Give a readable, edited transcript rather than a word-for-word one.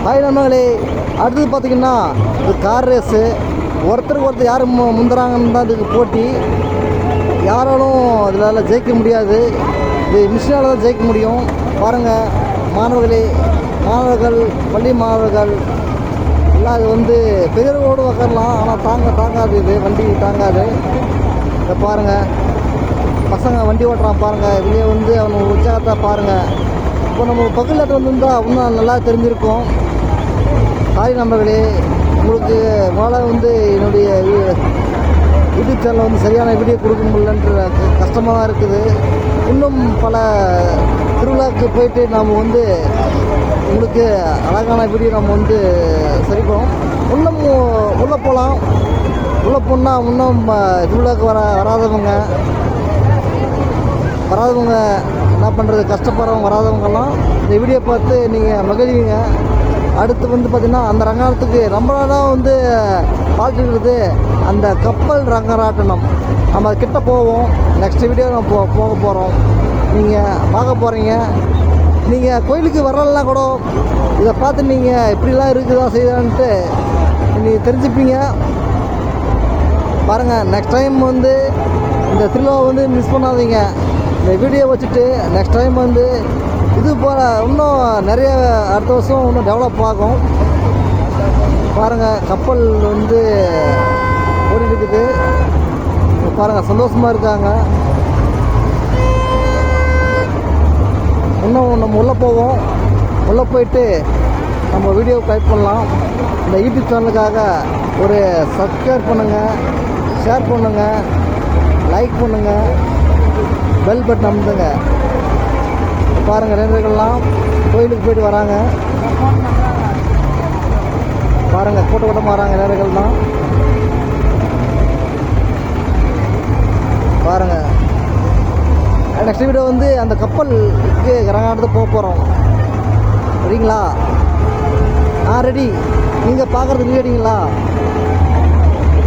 Hi நண்பர்களே, அடுத்தது பார்த்திங்கன்னா இது கார் ரேஸு. ஒருத்தருக்கு ஒருத்தர் யார் முந்துறாங்கன்னு தான் இதுக்கு போட்டி. யாராலும் அதில் ஜெயிக்க முடியாது. இது மிஷினால் தான் ஜெயிக்க முடியும். பாருங்கள் மாணவர்களே, மாணவர்கள், பள்ளி மாணவர்கள் எல்லாம் இது வந்து பெரியவர்களோடு உக்காரலாம். ஆனால் தாங்காது, இது வண்டி தாங்காது. இதை பாருங்கள், பசங்க வண்டி ஓட்டுறான் பாருங்கள். வெளியே வந்து அவனை உற்சாகத்தை பாருங்கள். இப்போ நம்ம பக்கத்தில் வந்துருந்தால் இன்னும் நல்லா தெரிஞ்சிருக்கும். ஹாய் நண்பர்களே, உங்களுக்கு முதல்ல வந்து என்னுடைய யூடியூப் சேனலில் வந்து சரியான வீடியோ கொடுக்க முடியலன்ற கஷ்டமாக தான் இருக்குது. இன்னும் பல திருவிழாவுக்கு போயிட்டு நாம் வந்து உங்களுக்கு அழகான வீடியோ நம்ம வந்து சரிப்போம். இன்னும் உள்ளே போகலாம். உள்ளே போனால் இன்னும் திருவிழாவுக்கு வராதவங்க என்ன பண்ணுறது, கஷ்டப்படுறவங்க வராதவங்கெல்லாம் இந்த வீடியோ பார்த்து நீங்கள் மகிழ்வீங்க. அடுத்து வந்து பார்த்திங்கன்னா அந்த ரங்கராட்டத்துக்கு ரொம்ப நாளாக வந்து பார்த்துக்கிறது அந்த கப்பல் ரங்கராட்டனம். நம்ம கிட்ட போவோம். நெக்ஸ்ட் வீடியோ நம்ம போக போகிறோம். நீங்கள் பார்க்க போகிறீங்க. நீங்கள் கோயிலுக்கு வரலாம் கூட இதை பார்த்து நீங்கள் இப்படிலாம் இருக்குதா செய்தான்ட்டு நீங்கள் தெரிஞ்சுப்பீங்க. பாருங்கள், நெக்ஸ்ட் டைம் வந்து இந்த திருவிழாவை வந்து மிஸ் பண்ணாதீங்க. இந்த வீடியோ வச்சுட்டு நெக்ஸ்ட் டைம் வந்து இது போல் இன்னும் நிறைய அடுத்த வருஷம் இன்னும் டெவலப் ஆகும். பாருங்கள், கப்பல் வந்து ஓடிட்டு இருக்குது. பாருங்கள், சந்தோஷமாக இருக்காங்க. இன்னும் நம்ம உள்ளே போவோம். உள்ளே போயிட்டு நம்ம வீடியோ டைப் பண்ணலாம். இந்த யூடியூப் சேனலுக்காக ஒரு சப்ஸ்கிரைப் பண்ணுங்கள், ஷேர் பண்ணுங்கள், லைக் பண்ணுங்கள், பெல் பட்டன் அமுத்துங்க. பாருங்கள், நேரர்கள்லாம் கோயிலுக்கு போயிட்டு வராங்க. பாருங்கள், கூட்டமாக வராங்க நேரர்கள் தான். பாருங்கள், நெக்ஸ்ட் வீடியோ வந்து அந்த கப்பலுக்கு ரங்கராட்டத்துக்கு போக போகிறோம். சரிங்களா? ரெடி. நீங்கள் பார்க்குறதுக்கு ரெடிங்களா?